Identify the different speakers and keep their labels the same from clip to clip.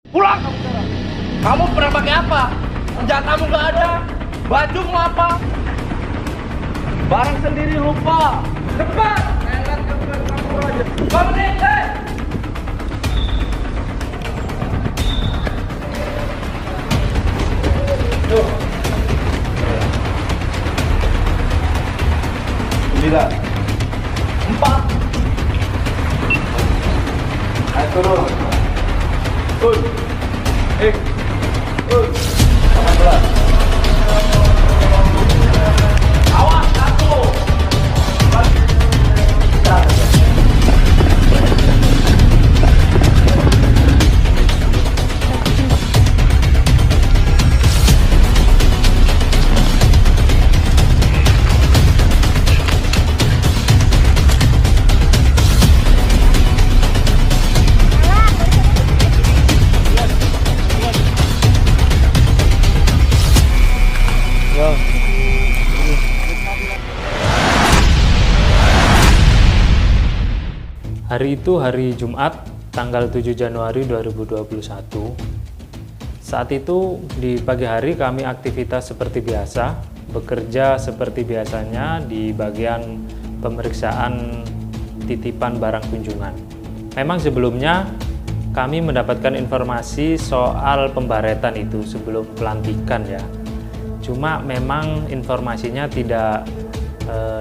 Speaker 1: Pulang kamu sekarang. Kamu pernah pakai apa? Senjatamu nggak ada. Bajumu apa? Barang sendiri lupa. Cepat. Enak kamu aja. Kamu nih. Tuh. 9 4. Ayo turun. Turun. 18. Awas satu.
Speaker 2: Hari itu hari Jumat, tanggal 7 Januari 2021. Saat itu di pagi hari kami aktivitas seperti biasa, bekerja seperti biasanya di bagian pemeriksaan titipan barang kunjungan. Memang sebelumnya kami mendapatkan informasi soal pembaretan itu sebelum pelantikan ya. Cuma memang informasinya tidak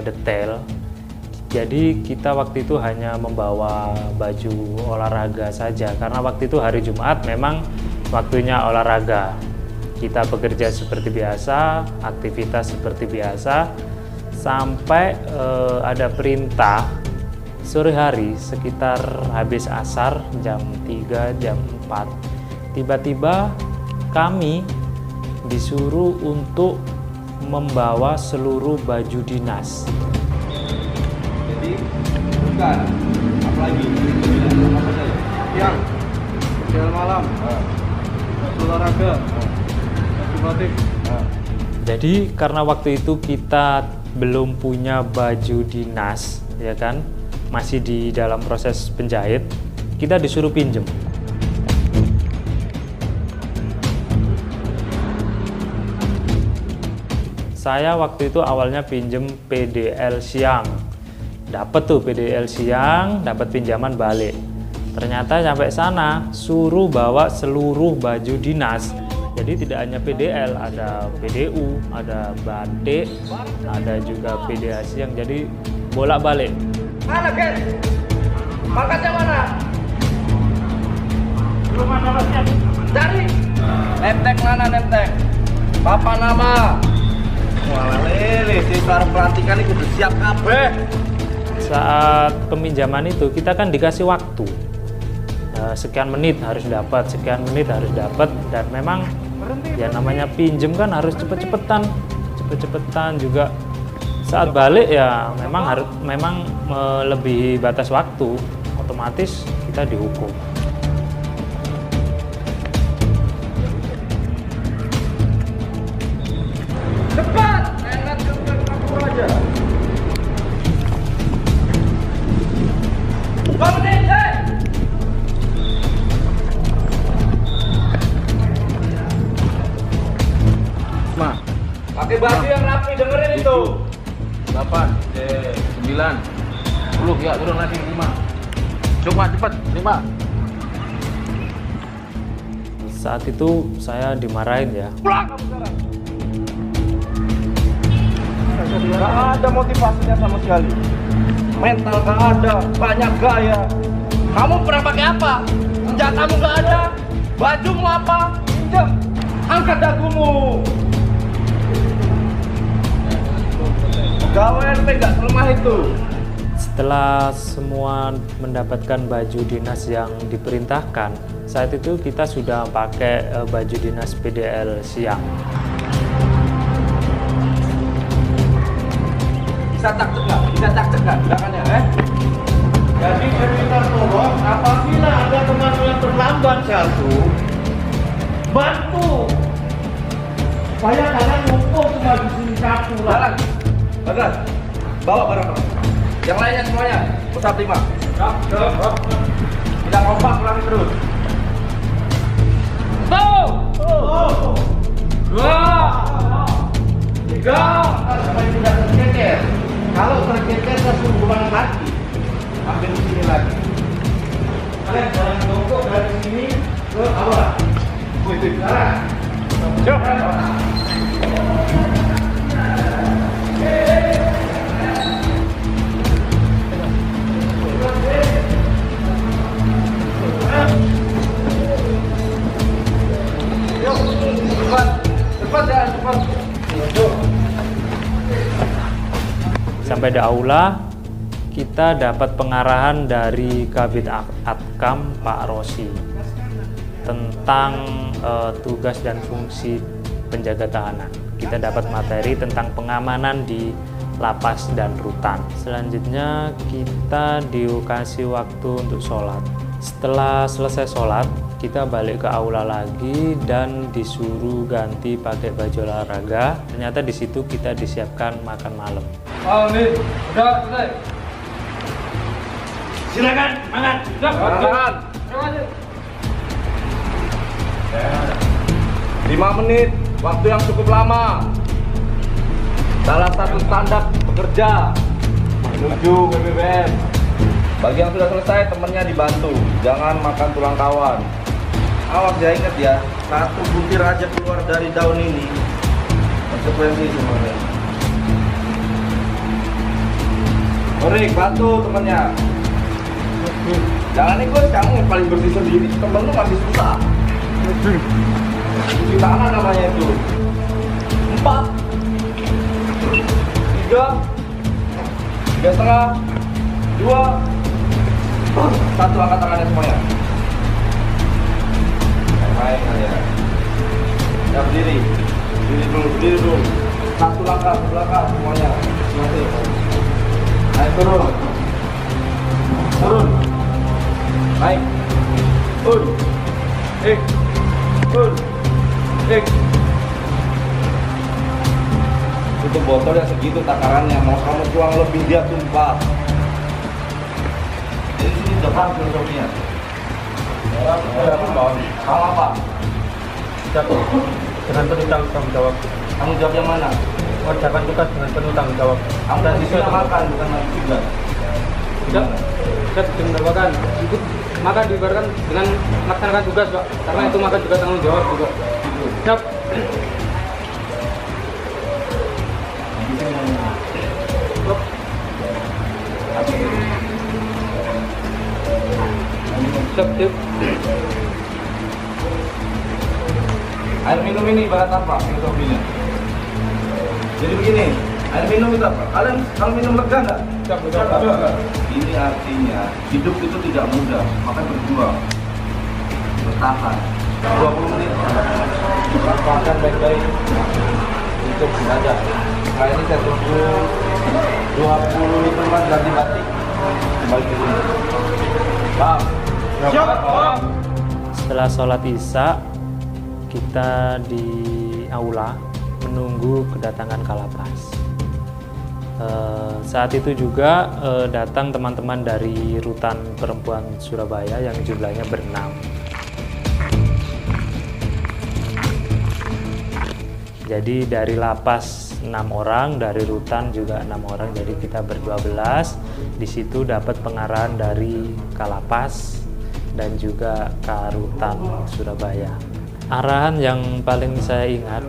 Speaker 2: detail. Jadi kita waktu itu hanya membawa baju olahraga saja karena waktu itu hari Jumat memang waktunya olahraga. Kita bekerja seperti biasa, aktivitas seperti biasa sampai ada perintah sore hari sekitar habis asar jam 3, jam 4. Tiba-tiba kami disuruh untuk membawa seluruh baju dinas.
Speaker 1: Bukan, apalagi apa saja? Siang, jalan malam, olahraga, batik.
Speaker 2: Jadi karena waktu itu kita belum punya baju dinas, ya kan, masih di dalam proses penjahit, kita disuruh pinjem. Saya waktu itu awalnya pinjem PDL siang. Dapat tuh PDL siang, dapat pinjaman balik. Ternyata sampai sana suruh bawa seluruh baju dinas. Jadi tidak hanya PDL, ada PDU, ada batik, ada juga PDA siang. Jadi bolak-balik.
Speaker 1: Mana Ken? Pangkatnya mana? Belum ada masnya. Cari. Nemtek mana nemtek? Papa nama. Walah lele, si pelantikan itu udah siap kabeh.
Speaker 2: Saat peminjaman itu kita kan dikasih waktu sekian menit harus dapat, sekian menit harus dapat, dan memang ya namanya pinjem kan harus cepet-cepetan juga. Saat balik ya memang melebihi batas waktu, otomatis kita dihukum.
Speaker 1: Cepat, enak kamu aja. Bangun nih,
Speaker 3: Ma,
Speaker 1: pakai baju yang rapi, dengerin itu.
Speaker 3: 8, 9, 10, ya turun lagi 5. Coba cepat, 5.
Speaker 2: Saat itu saya dimarahin ya.
Speaker 1: Pulang kamu sekarang. Gak ada motivasinya sama sekali. Mental gak ada, banyak gaya. Kamu pernah pakai apa? Senjatamu gak ada. Bajumu apa? Pinjam. Angkat dagumu. Pegawai RT gak selemah itu.
Speaker 2: Setelah semua mendapatkan baju dinas yang diperintahkan, saat itu kita sudah pakai baju dinas PDL siang.
Speaker 1: Bisa tak cegah belakangnya, Jadi saya minta tolong, apabila ada teman yang terlambat satu, bantu. Supaya kalian ngumpul cuma di sini satu lah. Bagas, bawa barang-barang. Yang lainnya semuanya, usap 5. Tidak kompak, ulangi terus. Supaya tidak tercecer. Kalau tercecer saya suruh pulang lagi. Ambil di sini lagi. Kalian jangan jongkok dari sini ke aula.
Speaker 2: Sampai di aula, kita dapat pengarahan dari Kabid Atkam Pak Rosi tentang tugas dan fungsi penjaga tahanan. Kita dapat materi tentang pengamanan di lapas dan rutan. Selanjutnya kita dikasih waktu untuk sholat. Setelah selesai sholat, kita balik ke aula lagi dan disuruh ganti pakai baju olahraga. Ternyata di situ kita disiapkan makan malam.
Speaker 3: Nih, udah selesai.
Speaker 1: Silakan, makan.
Speaker 3: Makan.
Speaker 1: 5 menit, waktu yang cukup lama. Salah satu standar bekerja menuju BBM. Bagi yang sudah selesai, temennya dibantu. Jangan makan tulang kawan. Awas ya, ingat ya, 1 butir aja keluar dari daun ini konsekuensi semuanya. Orik, bantu temennya. Jangan ikut, kamu yang paling bersih sendiri, temen lu masih susah. Cuci tangan namanya itu. 4 3 setengah 2 1, angkat tangannya semuanya. Main kalian. Ya berdiri dulu. 1 langkah ke belakang semuanya. Naik turun. Naik. Itu botol yang segitu takarannya, mau kamu tuang lebih dia tumpah. Jadi sini depan filosofnya. Kamu apa?
Speaker 4: Dengan penuh tanggung jawab.
Speaker 1: Tanggung jawab yang mana?
Speaker 4: Mengerjakan tugas dengan penuh tanggung jawab.
Speaker 1: Kamu dan bisa makan, bukan lagi juga.
Speaker 4: Tidak dibenarkan. Ikut makan diibaratkan dengan melaksanakan tugas, Pak. Karena itu makan juga tanggung jawab juga. Siap. Siap.
Speaker 1: Air minum ini ibarat apa filosofinya? Jadi begini, air minum itu apa? Kalian kalau minum lega nggak? Ini artinya hidup itu tidak mudah, maka berjuang, bertahan. 20 menit, lakukan baik-baik untuk belajar. Setelah ini saya tunggu 20 literan ganti batik kembali ke sini. Bang, siap.
Speaker 2: Setelah sholat isya, kita di aula menunggu kedatangan Kalapas. Saat itu juga datang teman-teman dari Rutan Perempuan Surabaya yang jumlahnya berenam. Jadi dari lapas 6 orang, dari rutan juga 6 orang, jadi kita ber-12. Di situ dapat pengarahan dari Kalapas dan juga Karutan Surabaya. Arahan yang paling saya ingat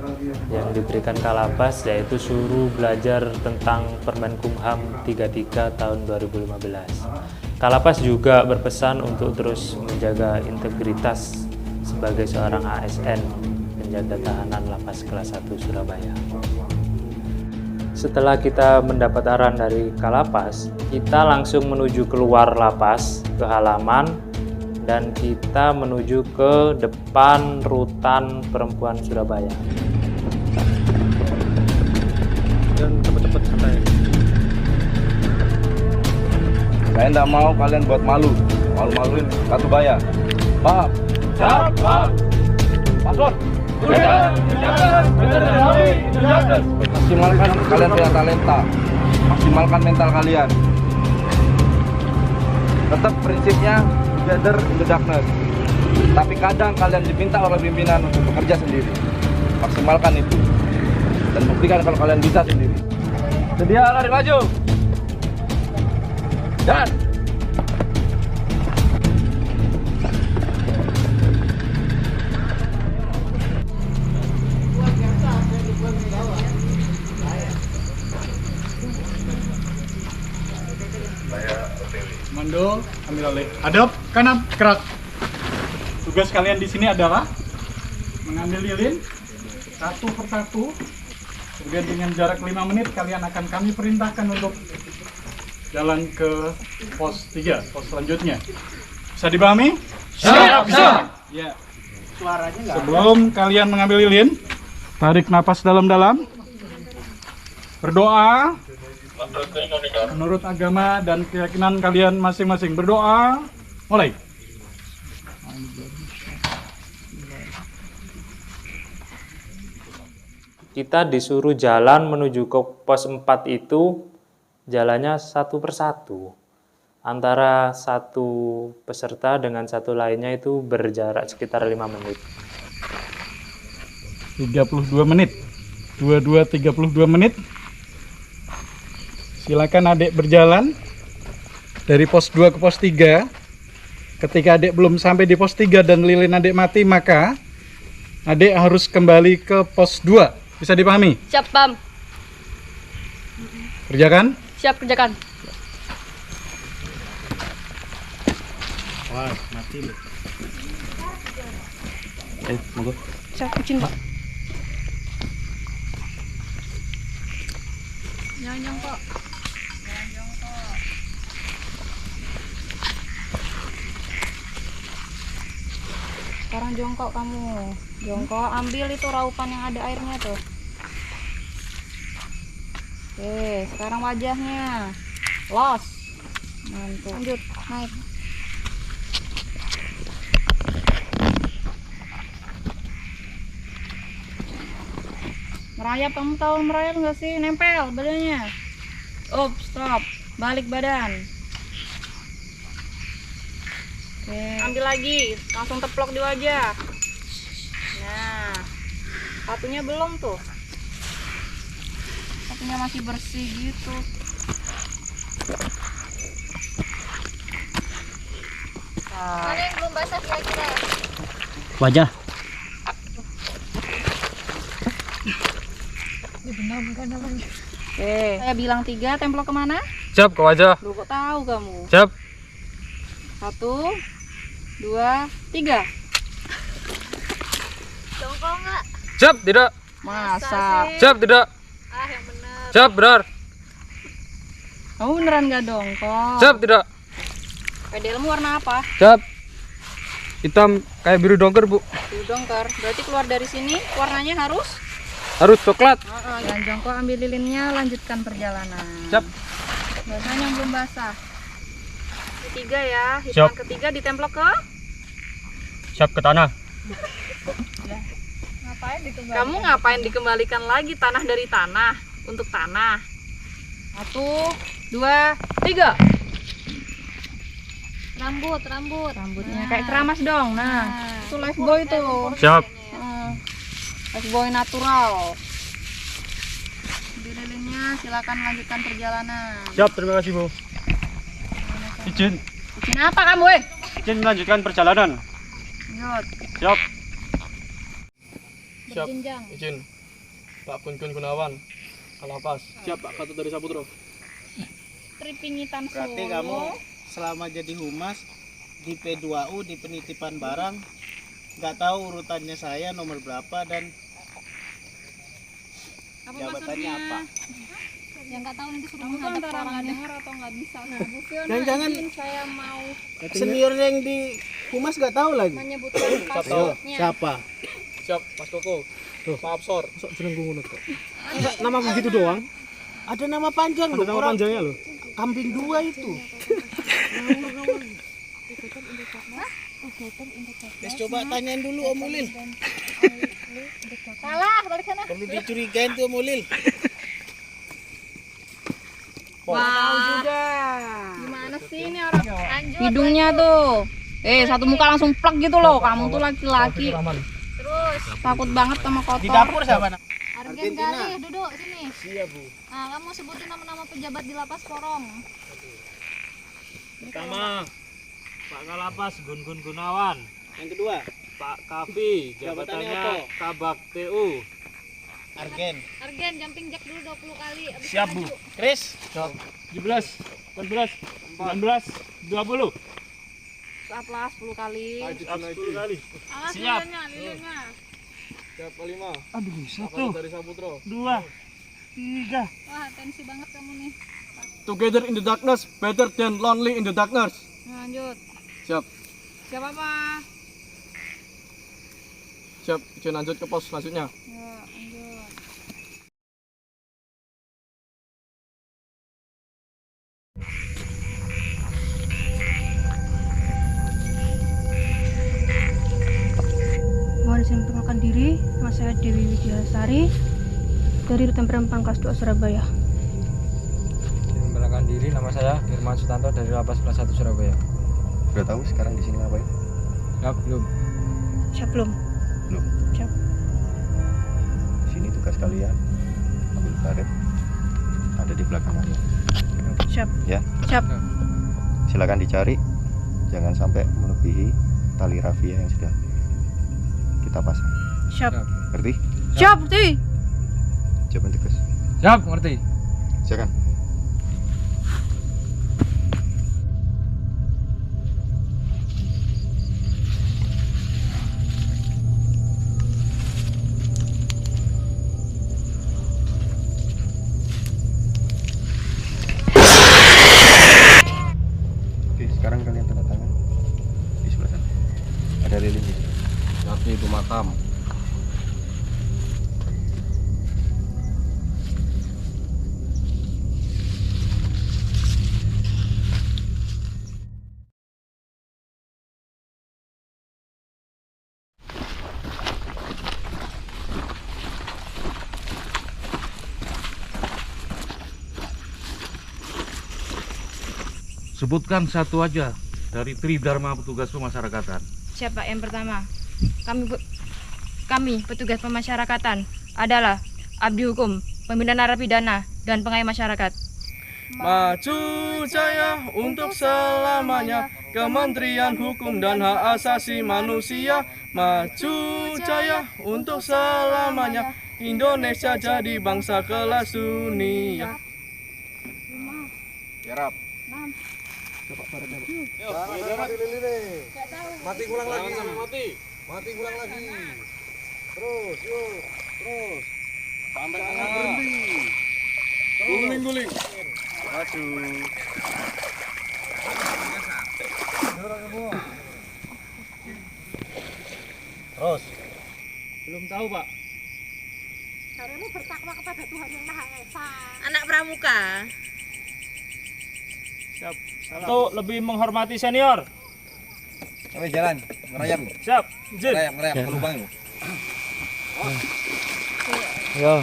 Speaker 2: yang diberikan Kalapas yaitu suruh belajar tentang Permenkumham 33 tahun 2015. Kalapas juga berpesan untuk terus menjaga integritas sebagai seorang ASN, penjaga tahanan Lapas Kelas 1 Surabaya. Setelah kita mendapat arahan dari Kalapas, kita langsung menuju keluar lapas ke halaman dan kita menuju ke depan Rutan Perempuan Surabaya.
Speaker 4: Dan cepat-cepat santai.
Speaker 1: Saya tidak mau kalian buat malu-maluin Ratu Baya. Paham?
Speaker 3: Siap, Pak.
Speaker 1: Paslon. Maksimalkan kalian punya talenta, maksimalkan mental kalian. Tetap prinsipnya together in the darkness. Tapi kadang kalian diminta oleh pimpinan untuk bekerja sendiri. Maksimalkan itu. dan buktikan kalau kalian bisa sendiri. Sedia lari maju. Dan
Speaker 5: Komando, ambil alih. Hadap, kanan, gerak. Tugas kalian di sini adalah mengambil lilin satu persatu. Kemudian dengan jarak 5 menit kalian akan kami perintahkan untuk jalan ke pos 3, pos selanjutnya. Bisa dipahami?
Speaker 1: siap, bisa.
Speaker 5: Ya. Sebelum kalian mengambil lilin, tarik napas dalam-dalam. Berdoa menurut agama dan keyakinan kalian masing-masing. Berdoa. Mulai.
Speaker 2: Kita disuruh jalan menuju ke pos 4 itu jalannya satu persatu. Antara satu peserta dengan satu lainnya itu berjarak sekitar 5 menit.
Speaker 5: 32 menit. 32 menit. Silakan adik berjalan dari pos 2 ke pos 3. Ketika adik belum sampai di pos 3 dan lilin adik mati, maka adik harus kembali ke pos 2. Bisa dipahami?
Speaker 6: Siap, Pam.
Speaker 5: Kerjakan.
Speaker 6: Siap, kerjakan.
Speaker 5: Wah, mati loh.
Speaker 1: Monggo.
Speaker 6: Siap, kucing, Pak. Jangan jongkok. Sekarang jongkok kamu. Jongkok, ambil itu raupan yang ada airnya tuh. Oke, sekarang wajahnya. Los. Mantap. Lanjut, naik. Merayap, kamu tahu merayap nggak sih? Nempel badannya. Up, stop. Balik badan. Oke. Ambil lagi, langsung teplok di wajah. Nah, satunya belum tuh. Satunya masih bersih gitu.
Speaker 7: Mana yang belum basah kira-kira?
Speaker 4: Wajah.
Speaker 6: Oke, saya bilang 3, templok kemana?
Speaker 4: Siap, ke wajah.
Speaker 6: Lu kok tahu kamu?
Speaker 4: Siap.
Speaker 6: 1, 2, 3.
Speaker 7: Jongkok nggak?
Speaker 4: Siap, tidak.
Speaker 6: Masa?
Speaker 4: Siap, tidak.
Speaker 7: Ah, yang bener.
Speaker 4: Siap, benar.
Speaker 6: Kamu beneran gak dongkol?
Speaker 4: Siap, tidak.
Speaker 6: Pedelmu warna apa?
Speaker 4: Siap. Hitam kayak biru dongker, Bu.
Speaker 6: Biru dongker. Berarti keluar dari sini warnanya harus?
Speaker 4: Harus coklat.
Speaker 6: Jangan jongkok, ambil lilinnya, lanjutkan perjalanan.
Speaker 4: Siap.
Speaker 6: Basahnya yang belum basah. Ketiga ya,
Speaker 4: Siap.
Speaker 6: hitungan ketiga ditemplok ke?
Speaker 4: Siap ke tanah.
Speaker 7: Ngapain dikembalikan?
Speaker 6: Kamu ngapain dikembalikan lagi tanah dari tanah untuk tanah? 1, 2, 3.
Speaker 7: Rambut.
Speaker 6: Rambutnya kayak keramas dong. Nah, itu life boy tuh.
Speaker 4: Siap.
Speaker 6: Life boy natural. Di lilinnya silakan lanjutkan perjalanan.
Speaker 4: Siap, terima kasih, Bu. Izin.
Speaker 6: Izin apa kamu, weh?
Speaker 4: Izin melanjutkan perjalanan.
Speaker 6: Lanjut.
Speaker 4: Siap.
Speaker 7: Berjenjang.
Speaker 5: Izin. Pak Kun Gunawan. Kalapas. Siap, Pak Gatot dari Saputro.
Speaker 6: Tripingitan Solo.
Speaker 8: Berarti kamu selama jadi humas di P2U di penitipan barang nggak tahu urutannya saya nomor berapa dan
Speaker 6: apa
Speaker 8: jabatannya
Speaker 6: maksudnya?
Speaker 8: apa?
Speaker 7: Yang nggak tahu nanti suruh
Speaker 6: Kamu tuh
Speaker 7: menghadap
Speaker 6: antara
Speaker 7: orang
Speaker 6: nggak
Speaker 7: ada.
Speaker 6: dengar atau nggak bisa. Nah, Bu Fiona,
Speaker 8: Jangan-jangan-
Speaker 6: izin saya mau
Speaker 8: Seniornya yang di humas nggak tahu lagi.
Speaker 6: menyebutkan
Speaker 8: Ayo,
Speaker 6: passwordnya.
Speaker 8: siapa?
Speaker 5: Siap, Mas Koko. Pak Absor.
Speaker 8: Sok jenengku ngono kok. Nama begitu doang. Ada nama panjang loh. Nama panjangnya loh. Kambing 2 itu. Wes coba tanyain dulu Om Ulil.
Speaker 7: Salah, balik sana.
Speaker 8: Perlu dicurigain tuh Om Ulil.
Speaker 6: Wow juga.
Speaker 7: Gimana sih ini orang? Lanjut.
Speaker 6: Hidungnya tuh. Satu muka langsung plak gitu loh. Kamu tuh laki-laki.
Speaker 7: Terus.
Speaker 6: Takut banget sama kotor.
Speaker 8: Di dapur siapa?
Speaker 7: Argen Galih, duduk sini.
Speaker 8: Iya, Bu.
Speaker 7: Nah, kamu sebutin nama-nama pejabat di lapas Porong.
Speaker 4: Pertama, Pak Kalapas Gun Gun Gunawan.
Speaker 8: Yang kedua,
Speaker 4: Pak Kavi,
Speaker 8: Jabatannya
Speaker 4: jabatannya
Speaker 8: apa?
Speaker 4: Kabak TU.
Speaker 8: Argen.
Speaker 7: Argen jumping jack dulu 20 kali. Abis
Speaker 4: Siap,
Speaker 7: itu
Speaker 4: Bu.
Speaker 7: maju.
Speaker 8: Chris.
Speaker 4: 17, 18, 19, 20.
Speaker 6: Saatlah 10 kali.
Speaker 4: 10 kali.
Speaker 6: Awas
Speaker 4: Siap.
Speaker 6: lilinnya.
Speaker 5: Siapa 5?
Speaker 4: Aduh, 1,
Speaker 5: Dari Saputro.
Speaker 4: 2, 3.
Speaker 7: Wah, tensi banget kamu nih.
Speaker 5: Together in the darkness, better than lonely in the darkness.
Speaker 6: Nah, lanjut.
Speaker 5: Siap.
Speaker 6: Siapa apa?
Speaker 5: Siap, izin lanjut ke pos selanjutnya.
Speaker 6: Ya, lanjut.
Speaker 9: Mohon izin memperkenalkan diri, nama saya Dewi Widyasari dari Rutan Perempang Kelas 2 Surabaya.
Speaker 4: Memperkenalkan diri, nama saya Firman Sutanto dari Lapas Kelas 1 Surabaya.
Speaker 1: Udah tahu sekarang di sini ngapain?
Speaker 4: Ya, belum.
Speaker 9: Siap belum?
Speaker 1: Belum.
Speaker 9: Siap.
Speaker 1: Di sini tugas kalian ambil karet ada di belakang kalian.
Speaker 9: Siap.
Speaker 1: Ya,
Speaker 9: Siap.
Speaker 1: silakan dicari, jangan sampai melebihi tali rafia yang sudah kita pasang.
Speaker 9: Siap.
Speaker 1: Ngerti?
Speaker 9: Siap, Ti.
Speaker 1: Jawaban tegas.
Speaker 4: Siap, ngerti.
Speaker 1: Silakan. Oke, sekarang kalian tanda tangan di sebelah sana. Ada lilin di situ.
Speaker 3: Nanti itu makam. Sebutkan satu aja dari Tridharma petugas pemasyarakatan.
Speaker 9: Siap, Pak. Yang pertama, kami petugas pemasyarakatan adalah abdi hukum, pembina narapidana, dan pengayom masyarakat.
Speaker 5: Maju jaya untuk selamanya, Kementerian Hukum dan Hak Asasi Manusia. Maju jaya untuk selamanya, Indonesia jadi bangsa kelas dunia.
Speaker 3: Yarap. Mati ulang lagi. Mati ulang lagi. Terus, yuk. Terus. Sampai berhenti. Guling-guling.
Speaker 5: Maju.
Speaker 3: Terus.
Speaker 8: Belum tahu, Pak.
Speaker 6: Anak pramuka.
Speaker 5: Siap.
Speaker 4: Untuk lebih menghormati senior.
Speaker 3: Sampai jalan, ngerayap.
Speaker 4: Siap, izin.
Speaker 3: Ngerayap ke lubang lu.
Speaker 4: Ya.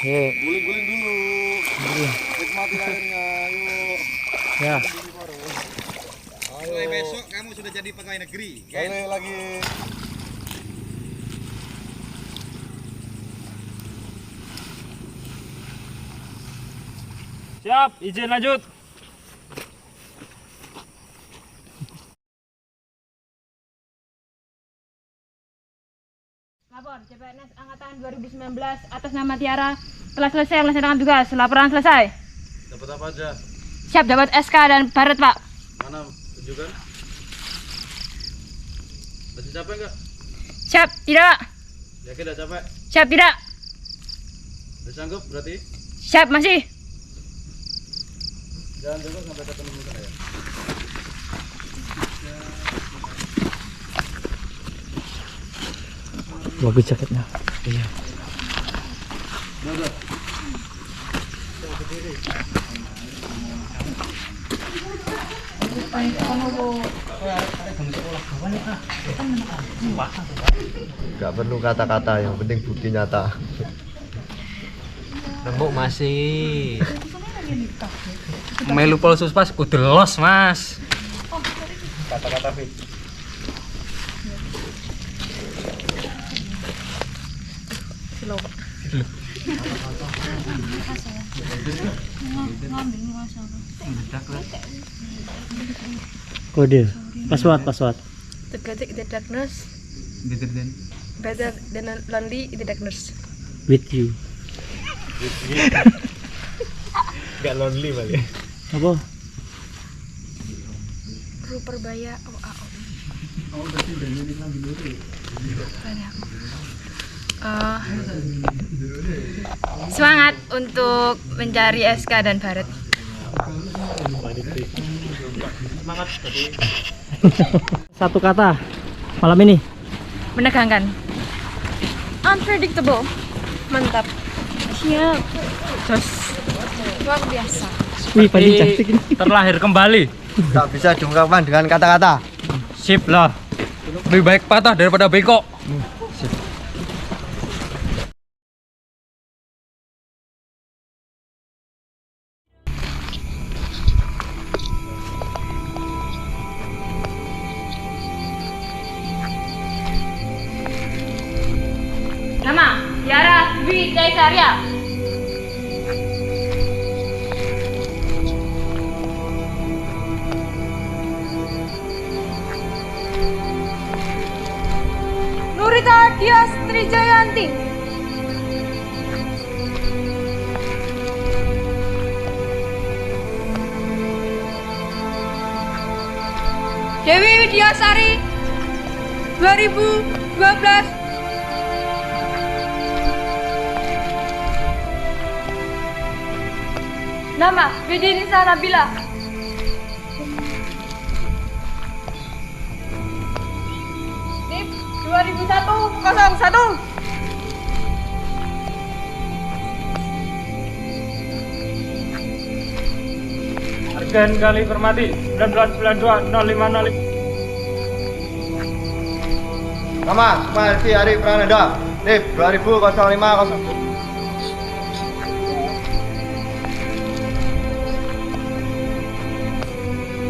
Speaker 3: Guling-guling dulu. Nikmati airnya, yuk.
Speaker 4: Ya.
Speaker 3: Mulai besok kamu sudah jadi pegawai negeri. Balik lagi.
Speaker 4: Siap, izin lanjut.
Speaker 9: Lapor CPNS Angkatan 2019 atas nama Tiara telah selesai melaksanakan tugas. Laporan selesai.
Speaker 3: Dapat apa aja?
Speaker 9: Siap, dapat SK dan baret, Pak.
Speaker 3: Mana? Tunjukkan. Masih capek enggak?
Speaker 9: Siap, tidak.
Speaker 3: Yakin udah capek?
Speaker 9: Siap, tidak.
Speaker 3: Udah sanggup berarti?
Speaker 9: Siap, masih.
Speaker 3: Jangan dulu sampai ketemu sana ya.
Speaker 4: Bagus jaketnya. Iya.
Speaker 1: Gak perlu kata-kata, yang penting bukti nyata.
Speaker 4: Rembuk masih. Melu polsus pas kudu los, Mas.
Speaker 1: Kata-kata fit.
Speaker 6: Silo.
Speaker 8: Kode. Password.
Speaker 6: Tergetik the darkness. Better than lonely in the darkness.
Speaker 8: With you.
Speaker 5: Gak lonely balik.
Speaker 8: Apa?
Speaker 6: Ruperbaya OAO. Semangat untuk mencari SK dan Barat.
Speaker 8: Satu kata malam ini.
Speaker 6: Menegangkan. Unpredictable. Mantap. Siap. Terus luar biasa.
Speaker 8: Wih, paling cantik ini.
Speaker 4: Terlahir kembali.
Speaker 1: Tak bisa diungkapkan dengan kata-kata.
Speaker 4: Sip lah. Lebih baik patah daripada bengkok.
Speaker 6: Nama Tiara Dwi Jaisaria. Nurita Dias Trijayanti. Dewi Widyasari 2012. Nama Widya Nisa Nabila. NIP 2001-01.
Speaker 4: Argen Kali Permati 1992-0505.
Speaker 1: Nama Sumarti Ari Prananda. NIP 2005-05.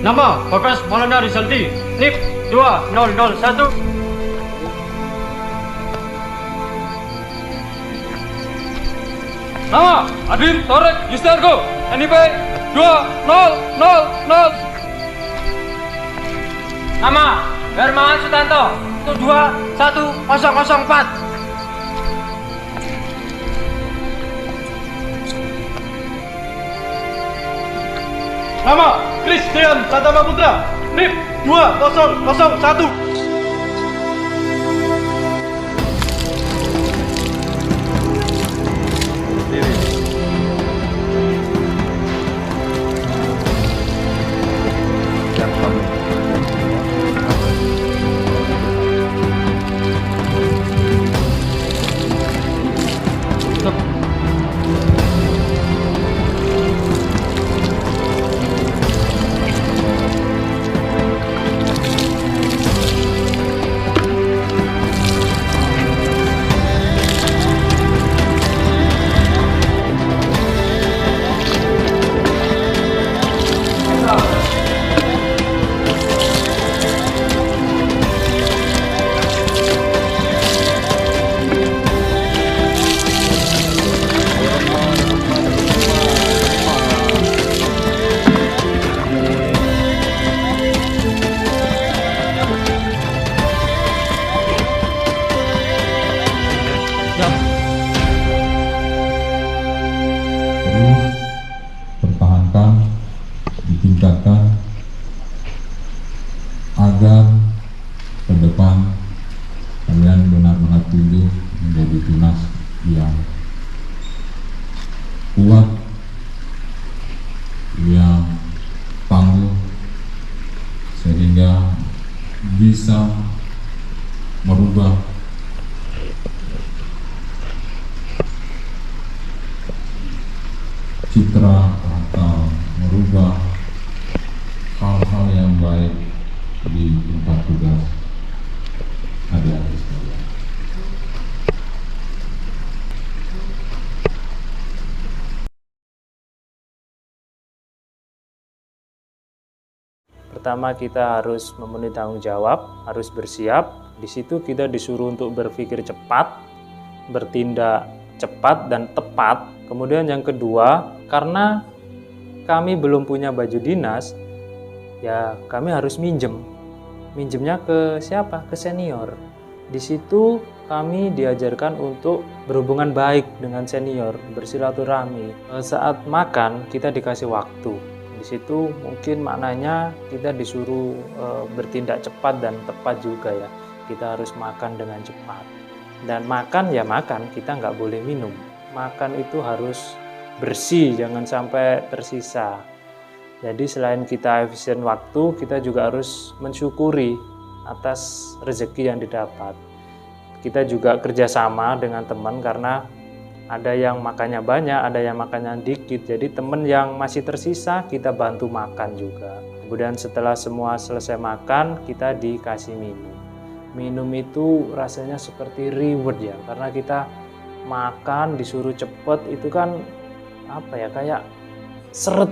Speaker 4: Nama Bagas Maulana Rizaldi, NIP 2001. Nama Adin Torek Yustiargo, NIP 2000. Nama Hermawan Sutanto, 21004.
Speaker 5: Nama Christian Pratama Putra, NIP 2001.
Speaker 10: agar ke depan kalian benar-benar tumbuh menjadi tunas yang kuat, yang tangguh, sehingga bisa merubah citra atau merubah hal-hal yang baik di tempat tugas adik-adik sekalian.
Speaker 2: Pertama, kita harus memenuhi tanggung jawab, harus bersiap. Di situ kita disuruh untuk berpikir cepat, bertindak cepat dan tepat. Kemudian yang kedua, karena kami belum punya baju dinas, ya kami harus minjemnya ke siapa? Ke senior. Di situ kami diajarkan untuk berhubungan baik dengan senior, bersilaturahmi. Saat makan kita dikasih waktu. Di situ mungkin maknanya kita disuruh bertindak cepat dan tepat juga ya. Kita harus makan dengan cepat. Dan makan ya makan, kita nggak boleh minum. Makan itu harus bersih, jangan sampai tersisa. Jadi selain kita efisien waktu, kita juga harus mensyukuri atas rezeki yang didapat. Kita juga kerjasama dengan teman karena ada yang makannya banyak, ada yang makannya dikit. Jadi teman yang masih tersisa kita bantu makan juga. Kemudian setelah semua selesai makan, kita dikasih minum. Minum itu rasanya seperti reward ya, karena kita makan disuruh cepet itu kan apa ya, kayak seret,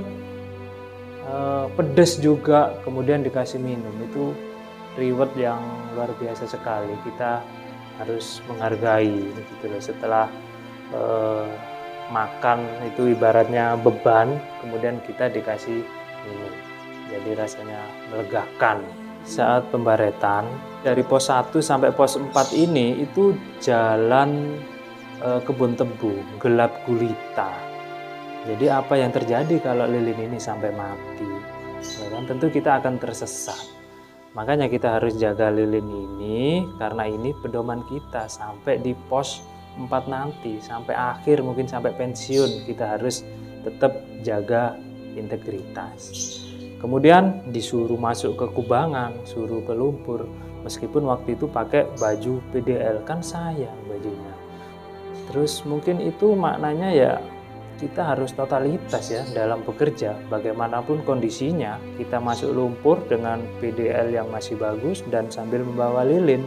Speaker 2: pedas juga, kemudian dikasih minum, itu reward yang luar biasa sekali. Kita harus menghargai gitu loh. Setelah makan itu ibaratnya beban, kemudian kita dikasih minum, jadi rasanya melegakan. Saat pembaretan dari pos 1 sampai pos 4 ini itu jalan kebun tebu, gelap gulita. Jadi apa yang terjadi kalau lilin ini sampai mati? Ya kan, tentu kita akan tersesat. Makanya kita harus jaga lilin ini, karena ini pedoman kita sampai di pos 4 nanti, sampai akhir mungkin sampai pensiun kita harus tetap jaga integritas. Kemudian disuruh masuk ke kubangan, suruh ke lumpur, meskipun waktu itu pakai baju PDL, kan sayang bajunya. Terus mungkin itu maknanya ya kita harus totalitas ya dalam bekerja, bagaimanapun kondisinya. Kita masuk lumpur dengan PDL yang masih bagus dan sambil membawa lilin.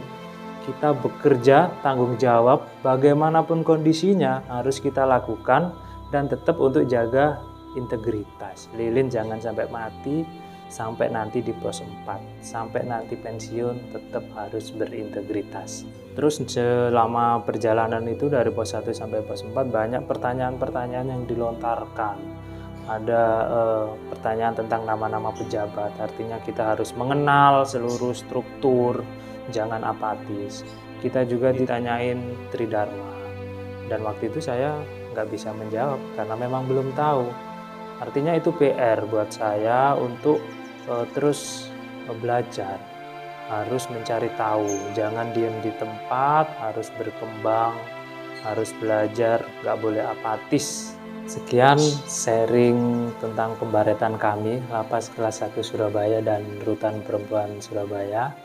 Speaker 2: Kita bekerja, tanggung jawab, bagaimanapun kondisinya harus kita lakukan dan tetap untuk jaga integritas. Lilin jangan sampai mati, sampai nanti di pos 4, sampai nanti pensiun tetap harus berintegritas. Terus selama perjalanan itu dari pos 1 sampai pos 4 banyak pertanyaan-pertanyaan yang dilontarkan. Ada pertanyaan tentang nama-nama pejabat, artinya kita harus mengenal seluruh struktur, jangan apatis. Kita juga ditanyain Tridharma, dan waktu itu saya nggak bisa menjawab karena memang belum tahu. Artinya itu PR buat saya untuk terus belajar, harus mencari tahu, jangan diam di tempat, harus berkembang, harus belajar, nggak boleh apatis. Sekian sharing tentang pembaretan kami, Lapas Kelas 1 Surabaya dan Rutan Perempuan Surabaya.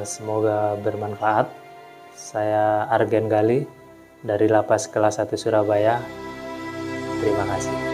Speaker 2: Semoga bermanfaat. Saya Argen Gali dari Lapas Kelas 1 Surabaya. Terima kasih.